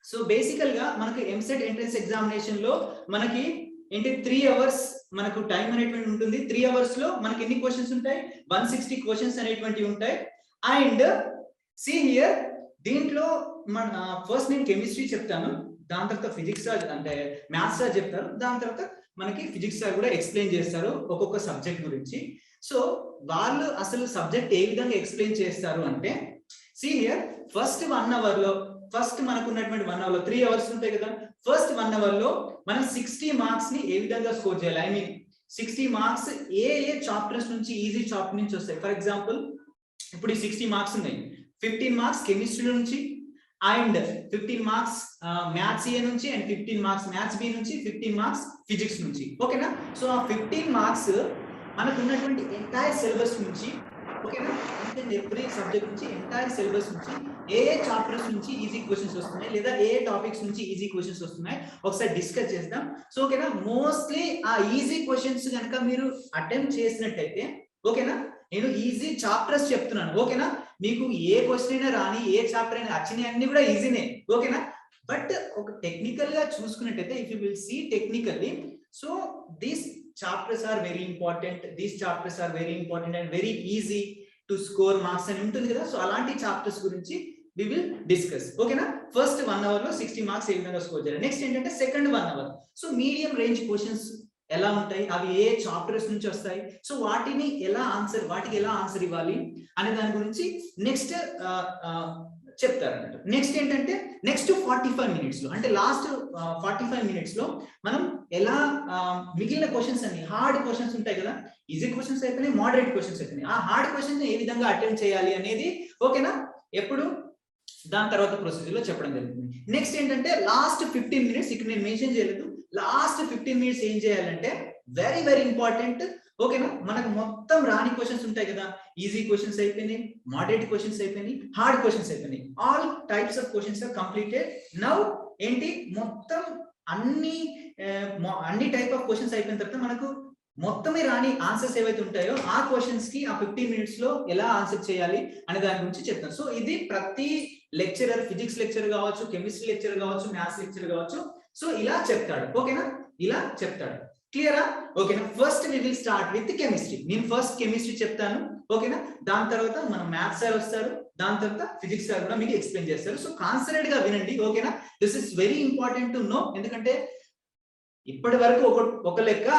So బేసికల్ గా మనకి ఎంసెట్ ఎంట్రన్స్ ఎగ్జామినేషన్ లో మనకి ఏంటి 3 అవర్స్ మనకు టైం అనేటువంటి ఉంటుంది. 3 అవర్స్ లో మనకి ఎన్ని క్వశ్చన్స్ ఉంటాయి? 160 క్వశ్చన్స్ అనేటువంటివి ఉంటాయి. అండ్ సీ హియర్, దీంట్లో మన ఫస్ట్ నేను కెమిస్ట్రీ చెప్తాను, దాని తర్వాత ఫిజిక్స్ అంటే మ్యాథ్స్ సార్ చెప్తారు, దాని తర్వాత మనకి ఫిజిక్స్ సార్ కూడా ఎక్స్ప్లెయిన్ చేస్తారు ఒక్కొక్క సబ్జెక్ట్ గురించి. సో వాళ్ళు అసలు సబ్జెక్ట్ ఏ విధంగా ఎక్స్ప్లెయిన్ చేస్తారు అంటే, సీ హియర్, ఫస్ట్ 1 అవర్ లో, ఫస్ట్ మనకు ఉన్నటువంటి 1 అవర్ లో 3 అవర్స్ ఉంటాయి కదా, ఫస్ట్ 1 అవర్ లో మనం 60 మార్క్స్ ని ఏ విధంగా స్కోర్ చేయాలి, I mean 60 marks A chapters నుంచి, ఈజీ చాప్టర్ నుంచి వస్తాయి. ఫర్ ఎగ్జాంపుల్ ఇప్పుడు ఈ 60 మార్క్స్ ఉన్నాయి, 15 మార్క్స్ కెమిస్ట్రీ నుంచి అండ్ 15 మార్క్స్ మ్యాథ్స్ ఏ నుంచి అండ్ 15 మార్క్స్ మ్యాథ్స్ బి నుంచి, 15 మార్క్స్ ఫిజిక్స్ నుంచి. ఓకేనా? సో ఆ 15 మార్క్స్ మనకు ఉన్నటువంటి ఎంటైర్ సిలబస్ నుంచి, ఓకేనా, ఎవ్రీ సబ్జెక్ట్ నుంచి ఎంటైర్ సిలబస్ నుంచి ఏ చాప్టర్స్ నుంచి ఈజీ క్వశ్చన్స్ వస్తున్నాయి లేదా ఏ టాపిక్స్ నుంచి ఈజీ క్వశ్చన్స్ వస్తున్నాయి ఒకసారి డిస్కస్ చేద్దాం. సో ఓకేనా, మోస్ట్లీ ఆ ఈజీ క్వశ్చన్స్ కనుక మీరు అటెంప్ట్ చేసినట్టయితే, ఓకేనా, నేను ఈజీ చాప్టర్స్ చెప్తున్నాను, ఓకేనా, మీకు ఏ క్వశ్చన్ అయినా రాని, ఏ చాప్టర్ అయినా వచ్చినాయి అన్ని కూడా ఈజీనే, ఓకేనా. బట్ ఒక టెక్నికల్ గా చూసుకున్నట్టయితే, if you will see technically, so these chapters are very important, these chapters are very important and very easy to score marks అని ఉంటుంది కదా. సో అలాంటి చాప్టర్స్ గురించి we will discuss, ఓకేనా. ఫస్ట్ 1 అవర్ లో 60 మార్క్స్ ఏ విధంగా స్కోర్ చేయాలి. నెక్స్ట్ ఏంటంటే second 1 hour, so medium range questions ఎలా ఉంటాయి, అవి ఏ చాప్టర్స్ నుంచి వస్తాయి, సో వాటికి ఎలా ఆన్సర్ ఇవ్వాలి అనే దాని గురించి నెక్స్ట్ చెప్తారు అన్నట్టు. నెక్స్ట్ ఏంటంటే నెక్స్ట్ 45 మినిట్స్ లో, అంటే లాస్ట్ 45 మినిట్స్ లో మనం ఎలా మిగిలిన క్వశ్చన్స్ అన్ని, హార్డ్ క్వశ్చన్స్ ఉంటాయి కదా, ఈజీ క్వశ్చన్స్ అయిపోయినాయి, మోడరేట్ క్వశ్చన్స్ అయిపోయినాయి, ఆ హార్డ్ క్వశ్చన్స్ ఏ విధంగా అటెంప్ట్ చేయాలి అనేది, ఓకేనా, ఎప్పుడు దాని తర్వాత ప్రొసీజర్ లో చెప్పడం జరుగుతుంది. నెక్స్ట్ ఏంటంటే లాస్ట్ 15 మినిట్స్, ఇక్కడ నేను మెన్షన్ చేయలేదు, లాస్ట్ 15 మినిట్స్ ఏం చేయాలంటే వెరీ వెరీ ఇంపార్టెంట్, ఓకేనా. మనకు మొత్తం రాని క్వశ్చన్స్ ఉంటాయి కదా, ఈజీ క్వశ్చన్స్ అయిపోయినాయి, మోడరేట్ క్వశ్చన్స్ అయిపోయినాయి, హార్డ్ క్వశ్చన్స్ అయిపోయినాయి, all types of questions are completed. Now ఏంటి, మొత్తం అన్ని టైప్ ఆఫ్ క్వశ్చన్స్ అయిపోయిన తర్వాత మనకు మొత్తమే రాని ఆన్సర్స్ ఏవైతే ఉంటాయో ఆ క్వశ్చన్స్ కి ఆ 15 మినిట్స్ లో ఎలా ఆన్సర్ చేయాలి అనే దాని గురించి చెప్తాను. సో ఇది ప్రతి లెక్చరర్, ఫిజిక్స్ లెక్చర్ కావచ్చు, కెమిస్ట్రీ లెక్చర్ కావచ్చు, మ్యాథ్స్ లెక్చర్ కావచ్చు, సో ఇలా చెప్తాడు, ఓకేనా, ఇలా చెప్తాడు. క్లియరా? ఓకేనా. First we will start with chemistry. నేను ఫస్ట్ కెమిస్ట్రీ చెప్తాను, ఓకేనా, దాని తర్వాత మన మ్యాథ్స్ సార్ వస్తారు, దాని తర్వాత ఫిజిక్స్ సార్ కూడా మీకు ఎక్స్ప్లెయిన్ చేస్తారు. సో కాన్సన్ట్రేట్ గా వినండి, ఓకేనా. This is very important to know, ఎందుకంటే ఇప్పటి వరకు ఒక లెక్క,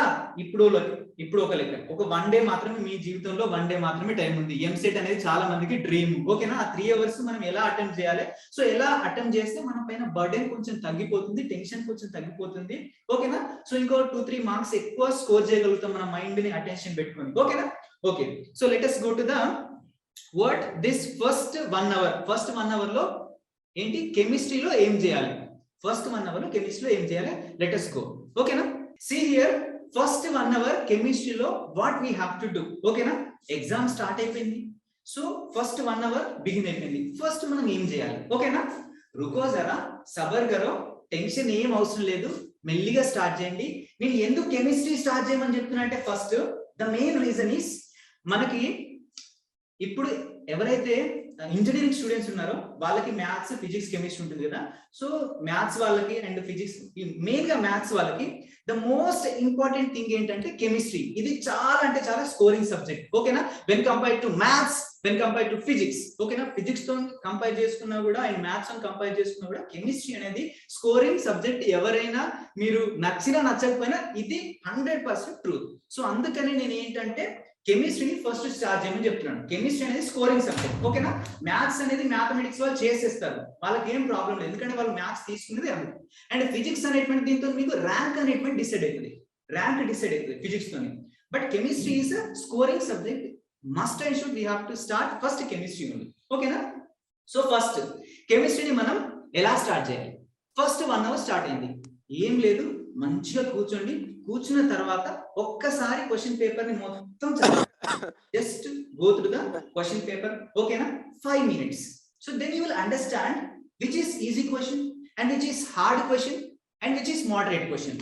ఇప్పుడు ఒక లెక్క, ఒక 1 డే మాత్రమే మీ జీవితంలో, 1 డే మాత్రమే టైం ఉంది. ఎంసెట్ అనేది చాలా మందికి డ్రీమ్, ఓకేనా. ఆ 3 అవర్స్ మనం ఎలా అటెంప్ట్ చేయాలి, సో ఎలా అటెంప్ట్ చేస్తే మన పైన బర్డెన్ కొంచెం తగ్గిపోతుంది, టెన్షన్ కొంచెం తగ్గిపోతుంది, ఓకేనా. సో ఇంకో 2-3 మార్క్స్ ఎక్కువ స్కోర్ చేయగలుగుతాం మన మైండ్ ని అటెన్షన్ పెట్టుకొని, ఓకేనా. Okay, so let us go to the what this first 1 hour. First 1 hour లో ఏంటి, కెమిస్ట్రీలో ఏం చేయాలి, ఫస్ట్ 1 అవర్ లో కెమిస్ట్రీలో ఏం చేయాలి, లెట్ us go, ఓకేనా. సీ హియర్, ఫస్ట్ 1 అవర్ కెమిస్ట్రీలో what we have to do, ఓకేనా. ఎగ్జామ్ స్టార్ట్ అయిపోయింది, సో ఫస్ట్ 1 అవర్ బిగిన్ అయిపోయింది. ఫస్ట్ మనం ఏం చేయాలి, ఓకేనా. రుకో జరా, సబర్ కరో, టెన్షన్ ఏం అవసరం లేదు, మెల్లిగా స్టార్ట్ చేయండి. నేను ఎందుకు కెమిస్ట్రీ స్టార్ట్ చేయమని చెప్తున్నా అంటే, first the main reason is, మనకి ఇప్పుడు ఎవరైతే ఇంజనీరింగ్ స్టూడెంట్స్ ఉన్నారో వాళ్ళకి మ్యాథ్స్, ఫిజిక్స్, కెమిస్ట్రీ ఉంటుంది కదా. సో మ్యాథ్స్ వాళ్ళకి అండ్ ఫిజిక్స్, మెయిన్ గా మ్యాథ్స్ వాళ్ళకి ద మోస్ట్ ఇంపార్టెంట్ థింగ్ ఏంటంటే కెమిస్ట్రీ. ఇది చాలా అంటే చాలా స్కోరింగ్ సబ్జెక్ట్, ఓకేనా, when compare to maths, when compare to physics, ఓకేనా. ఫిజిక్స్ తో కంపేర్ చేసుకున్నా కూడా అండ్ మ్యాథ్స్ తో కంపేర్ చేసుకున్నా కూడా కెమిస్ట్రీ అనేది స్కోరింగ్ సబ్జెక్ట్. ఎవరైనా మీరు నచ్చినా నచ్చకపోయినా ఇది 100% ట్రూత్. సో అందుకని నేను ఏంటంటే కెమిస్ట్రీని ఫస్ట్ స్టార్ట్ చేయమని చెప్తున్నాను. కెమిస్ట్రీ అనేది స్కోరింగ్ సబ్జెక్ట్, ఓకేనా. మ్యాథ్స్ అనేది మ్యాథమెటిక్స్ వాళ్ళు చేసేస్తారు, వాళ్ళకి ఏం ప్రాబ్లం లేదు, ఎందుకంటే వాళ్ళు మ్యాథ్స్ తీసుకునేది అందుకు. అండ్ ఫిజిక్స్ అనేటువంటి దీంతో మీకు ర్యాంక్ అనేటువంటి డిసైడ్ అవుతుంది, ఫిజిక్స్ తోని. But chemistry is scoring subject, must and should we have to start first chemistry ఉంది, ఓకేనా. సో ఫస్ట్ కెమిస్ట్రీని మనం ఎలా స్టార్ట్ చేయాలి, ఫస్ట్ 1 అవర్ స్టార్ట్ అయింది, ఏం లేదు, మంచిగా కూర్చోండి. కూర్చున్న తర్వాత ఒక్కసారి క్వశ్చన్ పేపర్ ని మొత్తం చదవండి, just go through the question paper, ఓకేనా. 5 minutes. So then you will understand which is easy question and which is hard question and which is moderate question.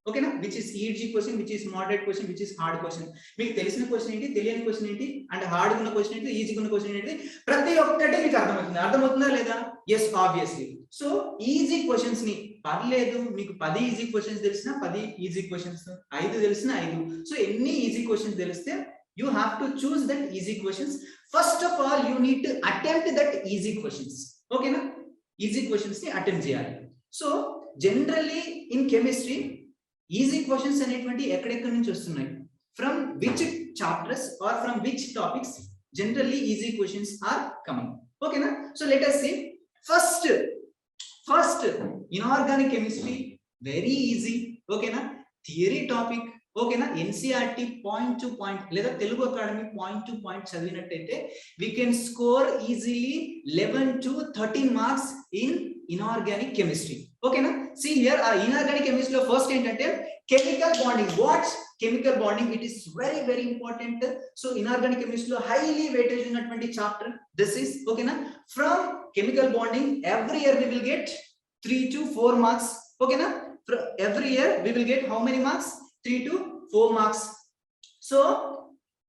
ఓకేనా, which is easy question, which is moderate question, which is hard question. మీకు తెలిసిన question ఏంటి, తెలియని question ఏంటి, and hard ఉన్న question ఏంటి, easy ఉన్న question ఏంటి, ప్రతి ఒక్కటి మీకు అర్థమవుతుందా లేదా? Yes, obviously. So easy questions ని పర్లేదు, మీకు 10 ఈజీ క్వశ్చన్స్ తెలిసిన 10 ఈజీ క్వశ్చన్స్, 5 తెలిసిన 5. సో ఎన్ని ఈజీ క్వశ్చన్స్ తెలిస్తే you have to choose that easy questions. First of all, you need to attempt that easy questions. Okay na, easy questions ni attempt cheyali. So generally in chemistry easy questions అనేటువంటి ఎక్కడెక్కడ నుంచి వస్తున్నాయి, from which chapters or from which topics generally easy questions are coming. Okay na, so let us see. First inorganic chemistry, very easy. Okay na, theory topic. ఓకేనా, NCERT point to point లేదా Telugu academy point to point చదివినట్టయితే we can score easily 11 to 13 marks in inorganic chemistry. ఓకేనా, see here inorganic chemistry లో first ఏంటంటే chemical bonding. What chemical bonding, it is very very important. So inorganic chemistry లో highly weightage ఉన్నటువంటి chapter this is. ఓకేనా, from chemical bonding every year we will get 3 to 4 marks. ఓకేనా, every year we will get how many marks? 3 to 4 marks. So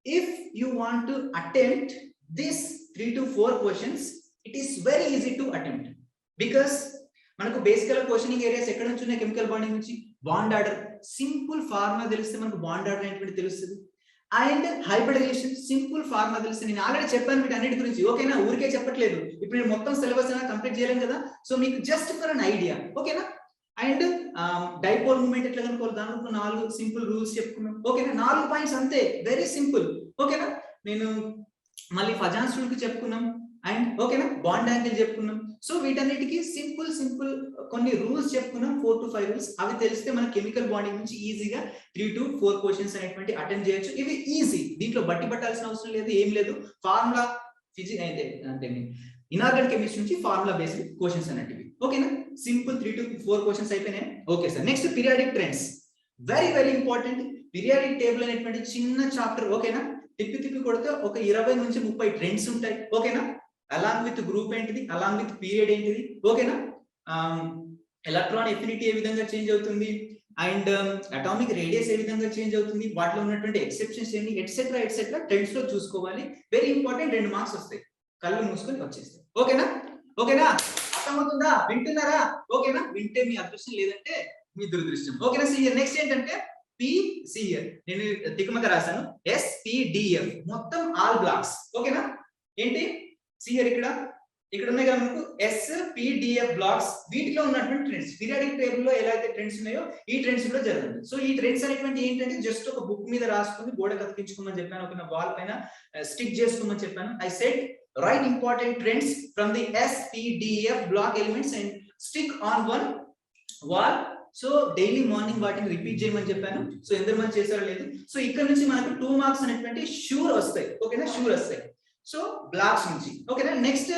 if you want to attempt this 3 to 4 questions, it is very easy to attempt because మనకు బేసికల్ questioning areas ఎక్కడ నుంచి ఉన్నాయి, chemical bonding నుంచి. Bond order simple formula తెలిస్తే మనకు bond order అనేటువంటి తెలుస్తుంది. అండ్ హైబ్రిడైజేషన్ సింపుల్ ఫార్ములా తెలిస్తే, నేను ఆల్రెడీ చెప్పాను వీటన్నిటి గురించి. ఓకేనా, ఊరికే చెప్పట్లేదు, ఇప్పుడు నేను మొత్తం సిలబస్ అయినా కంప్లీట్ చేయలేను కదా. సో మీకు జస్ట్ ఫర్ అన్ ఐడియా. ఓకేనా, అండ్ డైపోల్ మూమెంట్ ఎట్లా కనుక్కోవాలి, దానికి 4 సింపుల్ రూల్స్ చెప్పుకున్నాం. ఓకేనా, 4 పాయింట్స్ అంతే, వెరీ సింపుల్. ఓకేనా, నేను మళ్ళీ ఫజాన్స్ రూల్ కి చెప్పుకున్నాం. అండ్ ఓకేనా, బాండ్ యాంగిల్ చెప్పుకున్నాం. సో వీటన్నిటికీ సింపుల్ కొన్ని రూల్స్ చెప్పుకున్నాం, 4 to 5 రూల్స్. అవి తెలిస్తే మన కెమికల్ బాండింగ్ నుంచి ఈజీగా 3 to 4 క్వశ్చన్స్ అనేటువంటి అటెంప్ట్ చేయొచ్చు. ఇవి ఈజీ, దీంట్లో బట్టి పట్టాల్సిన అవసరం లేదు, ఏం లేదు. ఫార్ములా ఫిజిక్స్ అంటే ఇనార్గానిక్ కెమిస్ట్రీ నుంచి ఫార్ములా బేస్డ్ క్వశ్చన్స్ అనేటివి. ఓకేనా, సింపుల్ 3 to 4 క్వశ్చన్స్ అయిపోయినాయి. Okay sir, next periodic trends, very very important. Periodic table అనేటువంటి చిన్న చాప్టర్. ఓకేనా, తిప్పి కొడితే ఒక 20 నుంచి 30 ట్రెండ్స్ ఉంటాయి. ఓకేనా, అలాంగ్ విత్ గ్రూప్ ఏంటిది, అలాంగ్ విత్ పీరియడ్ ఏంటిది. ఓకేనా, ఎలక్ట్రాన్ ఎఫినిటీ ఏ విధంగా చేంజ్ అవుతుంది, అండ్ అటామిక్ రేడియస్ ఏ విధంగా చేంజ్ అవుతుంది, వాటిలో ఉన్నటువంటి ఎక్సెప్షన్స్ ఏంటి, ఎట్సెట్రా ట్రెండ్స్ లో చూసుకోవాలి. వెరీ ఇంపార్టెంట్, 2 మార్క్స్ వస్తాయి, కళ్ళు మూసుకొని వచ్చేస్తాయి. ఓకేనా, అర్థమవుతుందా, వింటున్నారా? ఓకేనా, వింటే మీ అదృష్టం, లేదంటే మీ దురదృష్టం. ఓకేనా, సిఆర్ నెక్స్ట్ ఏంటంటే పిసిఆర్, నేను తికమక రాశాను, ఎస్పిడిఎఫ్ మొత్తం ఆల్ బ్లాక్స్. ఓకేనా, ఏంటి సిఆర్ ఇక్కడ ఉన్నాయి కదా మనకు ఎస్పిడిఎఫ్ బ్లాక్స్. వీటిలో ఉన్నటువంటి ట్రెండ్స్ పీరియాడిక్ టేబుల్ లో ఎలా అయితే ట్రెండ్స్ ఉన్నాయో ఈ ట్రెండ్స్ కూడా జరుగుతుంది. సో ఈ ట్రెండ్స్ అనేటువంటి ఏంటంటే జస్ట్ ఒక బుక్ మీద రాసుకుని గోడ కతికించుకోమని చెప్పాను, ఒక వాల్ పైన స్టిక్ చేసుకోమని చెప్పాను. I said write important trends from the SPDF block elements and stick on one wall. So daily morning వాటిని రిపీట్ చేయమని చెప్పాను. సో ఎందరు మంది చేశారో లేదు. సో ఇక్కడ నుంచి మనకు 2 మార్క్స్ అనేటువంటి షూర్ వస్తాయి. ఓకేనా, షూర్ వస్తాయి. సో బ్లాక్స్ నుంచి. ఓకేనా, next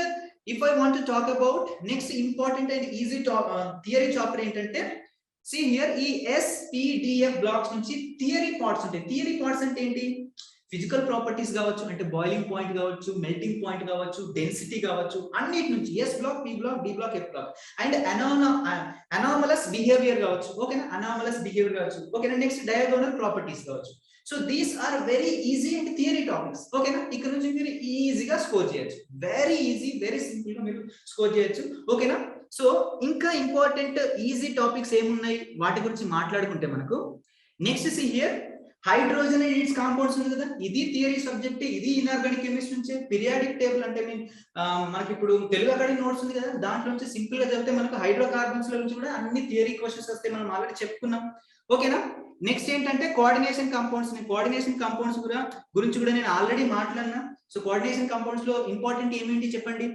if I want to talk about next important and easy theory chapter ఏంటంటే, see here ఈ SPDF బ్లాక్స్ నుంచి థియరీ పార్ట్స్ ఉంటాయి. థియరీ పార్ట్స్ అంటే ఏంటి, ఫిజికల్ ప్రాపర్టీస్ కావచ్చు, అంటే బాయిలింగ్ పాయింట్ కావచ్చు, మెల్టింగ్ పాయింట్ కావచ్చు, డెన్సిటీ కావచ్చు, అన్నిటి నుంచి S block, P block, D block, F block, and anomalous behaviour కావచ్చు. ఓకేనా, అనామలస్ బిహేవియర్ కావచ్చు. ఓకేనా, నెక్స్ట్ డయాగోనల్ ప్రాపర్టీస్ కావచ్చు. So these are very easy and theory topics. ఓకేనా, ఇక్కడ నుంచి మీరు ఈజీగా స్కోర్ చేయొచ్చు, వెరీ ఈజీ, వెరీ సింపుల్ గా మీరు స్కోర్ చేయొచ్చు. ఓకేనా, సో ఇంకా ఇంపార్టెంట్ ఈజీ టాపిక్స్ ఏమున్నాయి వాటి గురించి మాట్లాడుకుంటే మనకు next see here hydrogen and it's compounds ఉంది కదా, ఇది థియరీ సబ్జెక్ట్, ఇది ఇనార్గానిక్ కెమిస్ట్రీ నుంచి. పీరియాడిక్ టేబుల్ అంటే మనకి ఇప్పుడు తెలుగు అకాడమీ నోట్స్ ఉంది కదా, దాంట్లో నుంచి సింపుల్ గా చదివితే మనకు హైడ్రోకార్బన్స్ నుంచి కూడా అన్ని థియరీ క్వశ్చన్స్ వస్తాయి, మనం ఆల్రెడీ చెప్పుకున్నాం. ఓకేనా, నెక్స్ట్ ఏంటంటే కోఆర్డినేషన్ కాంపౌండ్స్. కోఆర్డినేషన్ కాంపౌండ్స్ గురించి కూడా నేను ఆల్రెడీ మాట్లాడినా. సో కోఆర్డినేషన్ కాంపౌండ్స్ లో ఇంపార్టెంట్ ఏమేంటి చెప్పండి,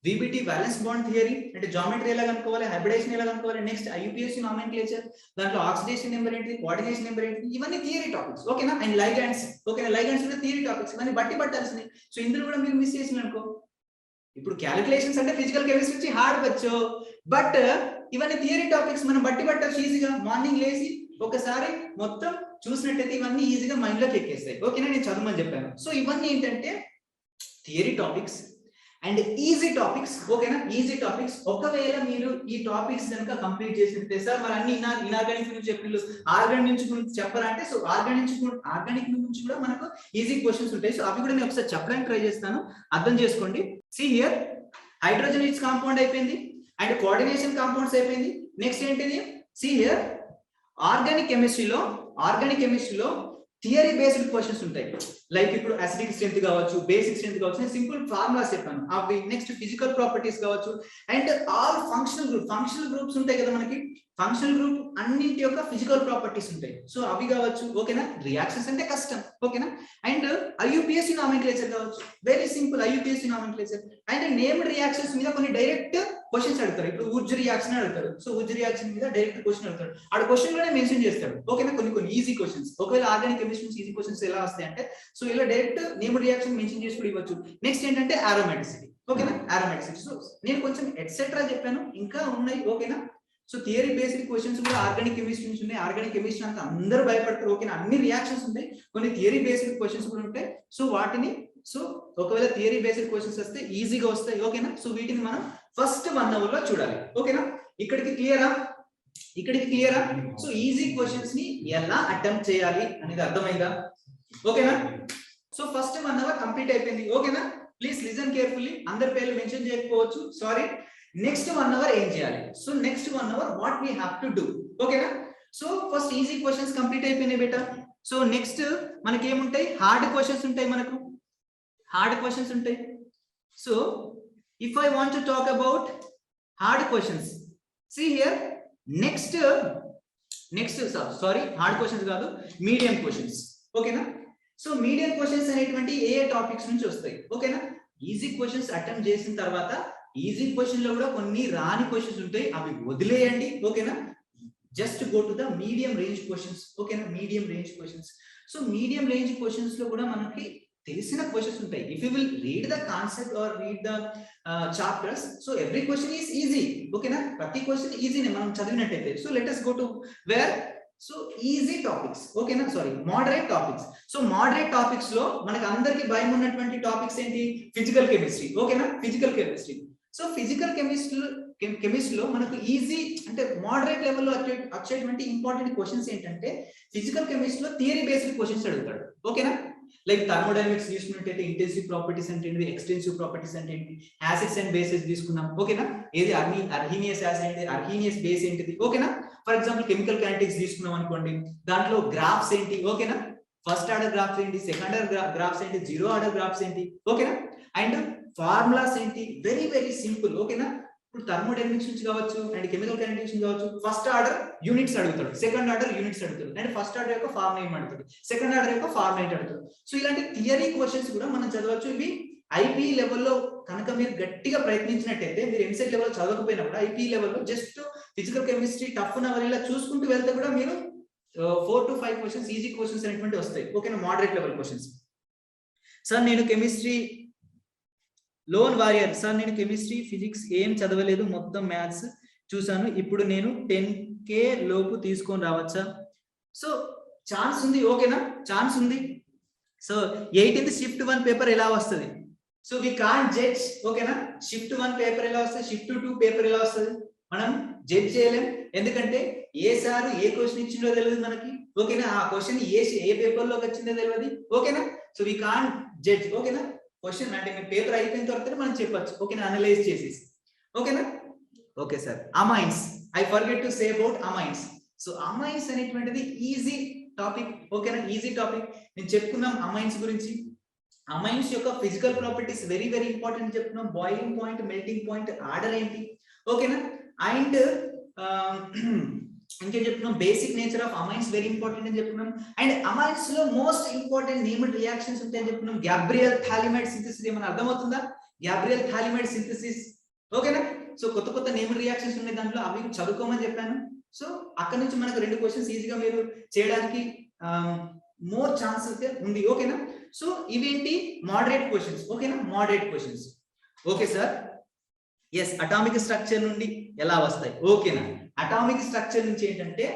VBT బ్యాలెన్స్ బాండ్ థియరీ, అంటే జామెట్రీ ఎలా కనుక్కోవాలి, హైబ్రిడేషన్ ఎలా కనుక్కోవాలి, నెక్స్ట్ IUPAC నామెన్క్లేచర్, దాంట్లో ఆక్సిడేషన్ నెంబర్ ఏంటి, కోఆర్డినేషన్ నెంబర్ ఏంటి, ఇవన్నీ థియరీ టాపిక్స్. ఓకేనా, అండ్ లైగండ్స్. ఓకేనా, లైగండ్స్ కూడా థియరీ టాపిక్స్, ఇవన్నీ బట్టి పట్టాల్సినవి. సో ఇందులో కూడా మీరు మిస్ చేసిన అనుకో, ఇప్పుడు క్యాలిక్యులేషన్స్ అంటే ఫిజికల్ కెమిస్ట్రీ నుంచి హార్డ్ వచ్చు, బట్ ఇవన్నీ థియరీ టాపిక్స్, మనం బట్టి పట్టచ్చు ఈజీగా. మార్నింగ్ లేచి ఒకసారి మొత్తం చూసినట్టయితే ఇవన్నీ ఈజీగా మైండ్ లోకి ఎక్కేస్తాయి. ఓకేనా, నేను చదవమని చెప్పాను. సో ఇవన్నీ ఏంటంటే theory topics. And easy topics, ఓకేనా, ఈజీ టాపిక్స్. ఒకవేళ మీరు ఈ టాపిక్స్ కనుక కంప్లీట్ చేసినట్టే సార్ మరి అన్ని ఇనార్గానిక్ నుంచి చెప్పిళ్ళు, ఆర్గానిక్ గురించి చెప్పాలంటే, సో ఆర్గానిక్ నుంచి కూడా మనకు ఈజీ క్వశ్చన్స్ ఉంటాయి. సో అవి కూడా నేను ఒకసారి చెప్పడానికి ట్రై చేస్తాను, అర్థం చేసుకోండి. See here hydrogen rich compound అయిపోయింది అండ్ కోఆర్డినేషన్ కాంపౌండ్స్ అయిపోయింది. నెక్స్ట్ ఏంటిది, సి హియర్ ఆర్గానిక్ కెమిస్ట్రీలో థియరీ బేస్డ్ క్వశ్చన్స్ ఉంటాయి. లైక్ ఇప్పుడు అసిడిక్ స్ట్రెంత్ కావచ్చు, బేసిక్ స్ట్రెంత్ కావచ్చు, నేను సింపుల్ ఫార్ములాస్ చెప్పాను అవి. నెక్స్ట్ ఫిజికల్ ప్రాపర్టీస్ కావచ్చు అండ్ ఆల్ ఫంక్షనల్ గ్రూప్స్ ఉంటాయి కదా మనకి. ఫంక్షనల్ గ్రూప్ అన్నింటి యొక్క ఫిజికల్ ప్రాపర్టీస్ ఉంటాయి, సో అవి కావచ్చు, ఓకేనా. రియాక్షన్స్ అంటే కష్టం, ఓకేనా. అండ్ ఐయుపిఎస్సి నామెన్క్లేచర్ కావచ్చు, very simple ఐయుపిఎస్సి nomenclature. And named reactions మీద కొన్ని డైరెక్ట్ క్వశ్చన్స్ అడుగుతారు. ఇప్పుడు ఉజ్ రియాక్షన్ అడుగుతారు, సో ఉజ్ రియాక్షన్ మీద డైరెక్ట్ క్వశ్చన్ అడుగుతాడు, ఆ క్వశ్చన్ లోనే మెన్షన్ చేస్తాడు, ఓకేనా. కొన్ని ఈజీ క్వశ్చన్స్. ఒకవేళ ఆర్గానిక్ కెమిస్ట్రీ నుంచి ఈజీ క్వశ్చన్స్ ఎలా వస్తాయి అంటే, సో ఇలా డైరెక్ట్ నేమ్డ్ రియాక్షన్ మెన్షన్ చేసి కూడా ఇవ్వచ్చు. నెక్స్ట్ ఏంటంటే ఆరోమాటిసిటీ, ఓకేనా, ఆరోమాటిసిటీ. సో నేను కొంచెం ఎట్సెట్రా చెప్పాను, ఇంకా ఉన్నాయి, ఓకేనా. సో థియరీ బేస్డ్ క్వశ్చన్స్ కూడా ఆర్గానిక్ కెమిస్ట్రీ నుంచి ఉన్నాయి. ఆర్గానిక్ కెమిస్ట్రీ అంతా అందరూ భయపడతారు, ఓకేనా. అన్ని రియాక్షన్స్ ఉంటాయి, కొన్ని థియరీ బేస్డ్ క్వశ్చన్స్ కూడా ఉంటాయి. సో వాటిని, సో ఒకవేళ థియరీ బేస్డ్ క్వశ్చన్స్ వస్తే ఈజీగా వస్తాయి, ఓకేనా. సో వీటిని మనం ఫస్ట్ 1 hour లో చూడాలి, ఓకేనా. ఇక్కడికి క్లియరా? సో ఈజీ క్వశ్చన్స్ ని ఎలా అటెంప్ట్ చేయాలి అనేది అర్థమైందా, ఓకేనా. సో ఫస్ట్ 1 hour కంప్లీట్ అయిపోయింది, ఓకేనా. Please listen carefully. అందరి పేర్లు మెన్షన్ చేయకపోవచ్చు, సారీ. నెక్స్ట్ 1 hour ఏం చేయాలి? So next 1 hour what we have to do, ఓకేనా. So first easy questions complete అయిపోయినాయి బేటా. సో నెక్స్ట్ మనకి ఏముంటాయి, హార్డ్ క్వశ్చన్స్ ఉంటాయి, మనకు హార్డ్ క్వశ్చన్స్ ఉంటాయి. So if I want to talk about hard questions, see here next sorry hard questions కాదు, medium questions, ఓకేనా. సో మీడియం క్వశ్చన్స్ అనేటువంటి ఏ టాపిక్స్ నుంచి వస్తాయి, ఓకేనా. ఈజీ క్వశ్చన్స్ అటెంప్ట్ చేసిన తర్వాత ఈజీ క్వశ్చన్ లో కూడా కొన్ని రాని క్వశ్చన్స్ ఉంటాయి, అవి వదిలేయండి, ఓకేనా. Just go to the medium range questions, ఓకేనా, medium range questions. So medium range questions లో కూడా మనకి తెలిసిన క్వశ్చన్స్ ఉంటాయి. If you will read the concept or read the chapters, so every question is easy, ఓకేనా. ప్రతి క్వశ్చన్ ఈజీనే మనం చదివినట్టయితే. So let us go to where, so easy topics, ఓకేనా, sorry moderate topics. So moderate topics లో మనకి అందరికి భయం ఉన్నటువంటి టాపిక్స్ ఏంటి, ఫిజికల్ కెమిస్ట్రీ, ఓకేనా, ఫిజికల్ కెమిస్ట్రీ. సో ఫిజికల్ కెమిస్ట్రీలో మనకు ఈజీ అంటే మోడరేట్ లెవెల్లో వచ్చేటువంటి ఇంపార్టెంట్ క్వశ్చన్స్ ఏంటంటే, ఫిజికల్ కెమిస్ట్రీలో థియరీ బేస్డ్ క్వశ్చన్స్ అడుగుతాడు, ఓకేనా. లైక్ థర్మోడైనమిక్స్ తీసుకున్నట్టయితే ఇంటెన్సివ్ ప్రాపర్టీస్ అంటే ఏంటి, ఎక్స్టెన్సివ్ ప్రాపర్టీస్ అంటే ఏంటి, యాసిడ్స్ అండ్ బేసెస్ తీసుకున్నాం, ఓకేనా. ఏది అర్హీనియస్ యాసిడ్ ఏంటి, అర్హీనియస్ బేస్ ఏంటిది, ఓకేనా. ఫర్ ఎగ్జాంపుల్ కెమికల్ కైనెటిక్స్ తీసుకున్నాం అనుకోండి, దాంట్లో గ్రాఫ్స్ ఏంటి, ఓకేనా. ఫస్ట్ ఆర్డర్ గ్రాఫ్స్ ఏంటి, సెకండ్ ఆర్డర్ గ్రాఫ్స్ ఏంటి, జీరో ఆర్డర్ గ్రాఫ్స్ ఏంటి, ఓకేనా. అండ్ ఫార్ములాస్ ఏంటి, వెరీ వెరీ సింపుల్, ఓకేనా. ఇప్పుడు థర్మోడైనమిక్స్ నుంచి కావచ్చు అండ్ కెమికల్ కైనెటిక్స్ నుంచి కావచ్చు, ఫస్ట్ ఆర్డర్ యూనిట్స్ అడుగుతాడు, సెకండ్ ఆర్డర్ యూనిట్స్ అడుగుతాడు, అండ్ ఫస్ట్ ఆర్డర్ యొక్క ఫార్ములా ఏం అడుగుతాడు, సెకండ్ ఆర్డర్ యొక్క ఫార్ములా ఏంటి అడుగుతాడు. సో ఇలాంటి థియరీ క్వశ్చన్స్ కూడా మనం చదవచ్చు. ఇవి ఐపీ లెవెల్లో కనుక మీరు గట్టిగా ప్రయత్నించినట్టయితే, మీరు ఎంసెట్ లెవెల్ చదవకపోయినా కూడా ఐపీ లెవెల్లో జస్ట్ ఫిజికల్ కెమిస్ట్రీ టఫ్ నవర్ ఇలా చూసుకుంటూ వెళ్తే కూడా మీరు 4 to 5 క్వశ్చన్స్ ఈజీ క్వశ్చన్స్ అనేటువంటి వస్తాయి, ఓకేనా, మోడరేట్ లెవెల్ క్వశ్చన్స్. సార్ నేను కెమిస్ట్రీ లోన్ వారియర్, సార్ నేను కెమిస్ట్రీ ఫిజిక్స్ ఏం చదవలేదు, మొత్తం మ్యాథ్స్ చూసాను, ఇప్పుడు నేను 10K లోపు తీసుకొని రావచ్చా? సో ఛాన్స్ ఉంది, ఓకేనా, ఛాన్స్ ఉంది. సో 18th షిఫ్ట్ 1 పేపర్ ఎలా వస్తుంది? సో వి కాంట్ జడ్జ్, ఓకేనా. షిఫ్ట్ 1 పేపర్ ఎలా వస్తుంది, షిఫ్ట్ 2 పేపర్ ఎలా వస్తుంది మనం జడ్జ్ చేయలేం, ఎందుకంటే ఏ సార్ ఏ క్వశ్చన్ ఇచ్చిందో తెలియదు మనకి, ఓకేనా. ఆ క్వశ్చన్ ఏ పేపర్ లోకి వచ్చిందో తెలియదు, ఓకేనా. సో వి కాంట్ జడ్జ్, ఓకేనా. క్వశ్చన్ అంటే మీ పేపర్ అయిపోయిన తర్వాత మనం చెప్పొచ్చు, ఓకేనా, అనలైజ్ చేసేసి, ఓకేనా. Okay sir, amines, I forget to say about amines. So amines అనేటువంటిది ఈజీ టాపిక్, ఓకేనా, ఈజీ టాపిక్. నేను చెప్పుకున్నాం అమైన్స్ గురించి. అమైన్స్ యొక్క physical properties very very important చెప్తున్నాం. Boiling point, melting point, order ఏంటి, ఓకేనా. అండ్ ఇంకేం చెప్తున్నాం, basic nature of amines very important అని చెప్తున్నాం. అండ్ అమైన్స్ లో మోస్ట్ ఇంపార్టెంట్ నేమ్డ్ రియాక్షన్స్ ఉంటాయని చెప్తున్నాం. గ్యాబ్రియల్ థాలిమైడ్ సింథసిస్, ఏమైనా అర్థమవుతుందా? గ్యాబ్రియల్ థాలిమైడ్ సింథసిస్, ఓకేనా. సో కొత్త కొత్త నేమ్డ్ రియాక్షన్స్ ఉన్నాయి దాంట్లో, అవి చదువుకోమని చెప్పాను. సో అక్కడ నుంచి మనకు 2 క్వశ్చన్స్ ఈజీగా మీరు చేయడానికి మోర్ ఛాన్స్ అయితే ఉంది, ఓకేనా. సో ఇవేంటి మోడరేట్ క్వశ్చన్స్, ఓకేనా, moderate questions. Okay sir, yes. Atomic structure నుండి ఎలా వస్తాయి, ఓకేనా. అటామిక్ స్ట్రక్చర్ నుంచి ఏంటంటే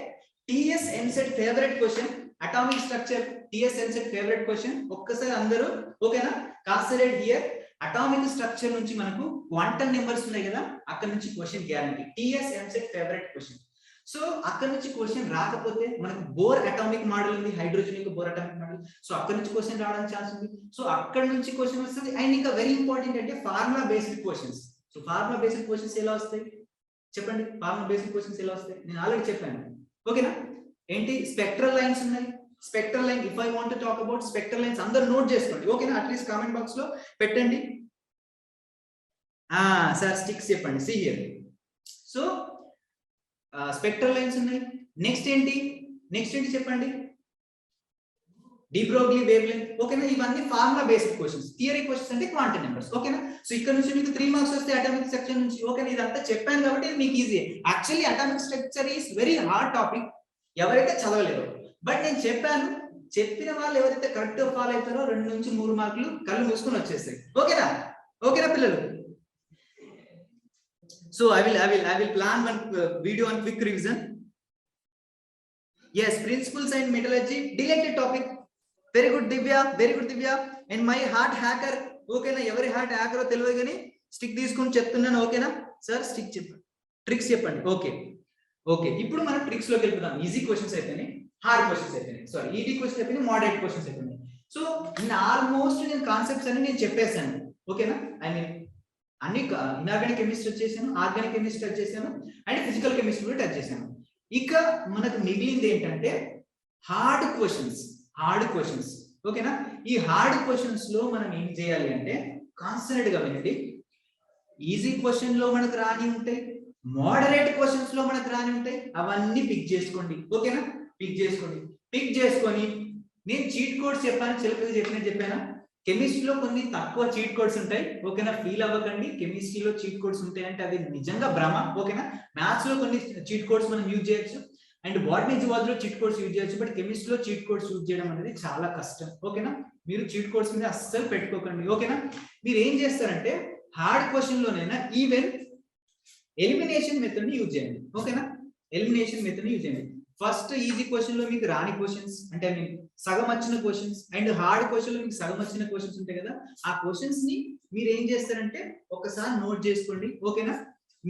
TS EAMCET favourite question, atomic structure TS EAMCET favourite question. ఒక్కసారి అందరూ, ఓకేనా, కన్సిడర్ హియర్ అటామిక్ స్ట్రక్చర్ నుంచి మనకు క్వాంటమ్ నెంబర్స్ ఉన్నాయి కదా, అక్కడ నుంచి question guarantee. TS EAMCET favourite question. So అక్కడ నుంచి క్వశ్చన్ రాకపోతే మనకు బోర్ అటామిక్ మోడల్ ఉంది, హైడ్రోజన్ యొక్క బోర్ అటామిక్ మోడల్. సో అక్కడ నుంచి క్వశ్చన్ రావడానికి ఛాన్స్ ఉంది. సో అక్కడ నుంచి క్వశ్చన్ వస్తుంది. అండ్ ఇంకా వెరీ ఇంపార్టెంట్ అంటే formula based questions. So formula based questions ఎలా వస్తాయి చెప్పండి? ఫార్ములా బేస్డ్ క్వశ్చన్స్ ఎలా వస్తాయి నేను ఆల్రెడీ చెప్పాను. ఓకేనా? ఏంటి స్పెక్ట్రల్ లైన్స్ ఉన్నాయి. Spectral line, if I want to talk about spectral lines, అందరూ నోట్ చేసుకోండి. ఓకేనా? అట్లీస్ట్ కామెంట్ బాక్స్ లో పెట్టండి. సార్ స్టిక్స్ చెప్పండి. See here. So spectral lines ఉన్నాయి. నెక్స్ట్ ఏంటి చెప్పండి? De Broglie wave length. ఓకేనా? ఇవన్నీ formula based questions. Theory questions అంటే క్వాంటమ్ నెంబర్స్. ఓకేనా? సో ఇక్కడ నుంచి మీకు 3 మార్క్స్ వస్తే అటామిక్ స్ట్రక్చర్ నుంచి. ఓకేనా? ఇదంతా చెప్పాను కాబట్టి ఇది మీకు easy. Actually atomic structure is very hard topic, ఎవరైతే చదవలేరు. బట్ నేను చెప్పాను, చెప్పిన వాళ్ళు ఎవరైతే కరెక్ట్ ఫాలో అవుతారో 2 నుంచి 3 మార్కులు కళ్ళు మూసుకొని వచ్చేస్తాయి. ఓకేనా? ఓకేనా పిల్లలు? So I will plan one video on quick revision. Yes, principles and metallurgy, deleted topic. Very good Divya, very good Divya. And my heart hacker. Okay na, every heart hacker telvadu gani stick తీసుకొని చెప్తున్నాను. ఓకేనా sir? Stick చెప్పండి, tricks చెప్పండి. Okay ఇప్పుడు మనం tricks లోకి వెళ్దాం. Easy questions అయిపోయినాయి, హార్డ్ క్వశ్చన్స్ అయిపోయినాయి. సారీ, ఈజీ క్వశ్చన్స్ అయిపోయినాయి, మోడరేట్ క్వశ్చన్స్ అయిపోయినాయి. సో ఆల్మోస్ట్ నేను కాన్సెప్ట్స్ అన్ని నేను చెప్పేశాను. ఓకేనా? ఐ మీన్ అన్ని ఇనార్గానిక్ కెమిస్ట్రీ టచ్ చేశాను, ఆర్గానిక్ కెమిస్ట్రీ టచ్ చేశాను, అండ్ ఫిజికల్ కెమిస్ట్రీ కూడా టచ్ చేశాను. ఇక మనకు మిగిలింది ఏంటంటే హార్డ్ క్వశ్చన్స్. ఓకేనా? ఈ హార్డ్ క్వశ్చన్స్ లో మనం ఏం చేయాలి అంటే కాన్సన్ట్రేట్ గా వినండి. ఈజీ క్వశ్చన్ లో మనకు రాని ఉంటాయి, మోడరేట్ క్వశ్చన్స్ లో మనకు రాని ఉంటాయి. అవన్నీ పిక్ చేసుకోండి. ఓకేనా? పిక్ చేసుకొని నేను చీట్ కోడ్స్ చెప్పాను, చెప్పానా? కెమిస్ట్రీలో కొన్ని తక్కువ చీట్ కోడ్స్ ఉంటాయి. ఓకేనా? ఫీల్ అవ్వకండి, కెమిస్ట్రీలో చీట్ కోడ్స్ ఉంటాయి అంటే అది నిజంగా భ్రమ. ఓకేనా? మ్యాథ్స్ లో కొన్ని చీట్ కోడ్స్ మనం యూజ్ చేయొచ్చు, అండ్ బాటనీ జువాలజీలో చీట్ కోడ్స్ యూజ్ చేయొచ్చు. బట్ కెమిస్ట్రీలో చీట్ కోడ్స్ యూజ్ చేయడం అనేది చాలా కష్టం. ఓకేనా? మీరు చీట్ కోడ్స్ మీద అస్సలు పెట్టుకోకండి. ఓకేనా? మీరు ఏం చేస్తారంటే హార్డ్ క్వశ్చన్ లోనైనా ఈవెన్ ఎలిమినేషన్ మెథడ్ ని యూజ్ చేయండి. ఓకేనా? ఎలిమినేషన్ మెథడ్ ని యూజ్ చేయండి. ఫస్ట్ ఈజీ క్వశ్చన్ లో మీకు రాని క్వశ్చన్స్ అంటే సగం వచ్చిన క్వశ్చన్స్, అండ్ హార్డ్ క్వశ్చన్ లో మీకు సగం వచ్చిన క్వశ్చన్స్ ఉంటాయి కదా, ఆ క్వశ్చన్స్ ని మీరు ఏం చేస్తారంటే ఒకసారి నోట్ చేసుకోండి. ఓకేనా?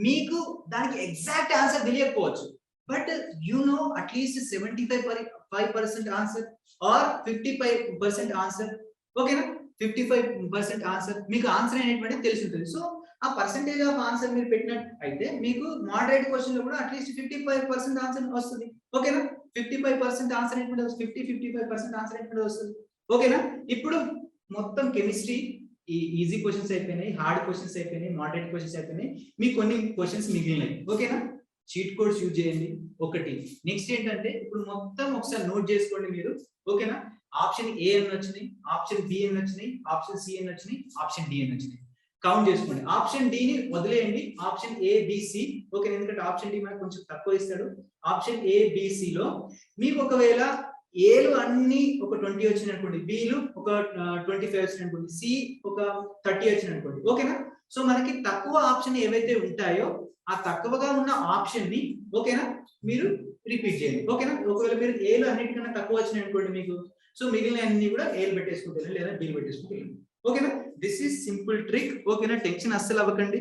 మీకు దానికి ఎగ్జాక్ట్ ఆన్సర్ తెలియకపోవచ్చు, but you know at least 75% answer or 55% answer. ఓకేనా? 55% ఆన్సర్ మీకు ఆన్సర్ అనేటువంటి తెలిసి ఉంటుంది. సో ఆ పర్సెంటేజ్ ఆఫ్ ఆన్సర్ మీరు పెట్టినట్టు అయితే మీకు మోడరేట్ క్వశ్చన్ లో కూడా అట్లీస్ట్ 55% ఆన్సర్ వస్తుంది. ఓకేనా? 55% ఆన్సర్ ఏంటంటే 55% ఆన్సర్ ఏంటంటే వస్తుంది. ఓకేనా? ఇప్పుడు మొత్తం కెమిస్ట్రీ ఈ ఈజీ క్వశ్చన్స్ అయిపోయినాయి, హార్డ్ క్వశ్చన్స్ అయిపోయినాయి, మోడరేట్ క్వశ్చన్స్ అయిపోయినాయి. మీకు కొన్ని క్వశ్చన్స్ మిగిలినాయి. ఓకేనా? చీట్ కోడ్స్ యూజ్ చేయండి ఒకటి. నెక్స్ట్ ఏంటంటే ఇప్పుడు మొత్తం ఒకసారి నోట్ చేసుకోండి మీరు. ఓకేనా? ఆప్షన్ ఏ అని వచ్చినాయి, ఆప్షన్ బి అని వచ్చినాయి, ఆప్షన్ సి అని వచ్చినాయి, ఆప్షన్ డి అని వచ్చినాయి. కౌంట్ చేసుకోండి. ఆప్షన్ డి ని వదిలేయండి, option A B C. Okay, ఎందుకంటే ఆప్షన్ డి మనకు కొంచెం తక్కువ ఇస్తాడు. ఆప్షన్ ఏ బి సి లో మీకు ఒకవేళ ఏలు అన్ని ఒక 20 వచ్చినాయి అనుకోండి, బిలు ఒక 25 వచ్చినాయి అనుకోండి, సి ఒక 30 వచ్చినాయి అనుకోండి. ఓకేనా? సో మనకి తక్కువ ఆప్షన్ ఏవైతే ఉంటాయో ఆ తక్కువగా ఉన్న ఆప్షన్ ని ఓకేనా మీరు రిపీట్ చేయండి. ఓకేనా? ఒకవేళ మీరు ఏలు అన్నిటికన్నా తక్కువ వచ్చినాయి అనుకోండి మీకు, సో మిగిలిన అన్ని కూడా ఏలు పెట్టేసుకుంటారు లేదా బిల్ పెట్టేసుకుంటారు. ఓకేనా? This is simple trick. ఓకేనా? టెన్షన్ అస్సలు అవ్వకండి.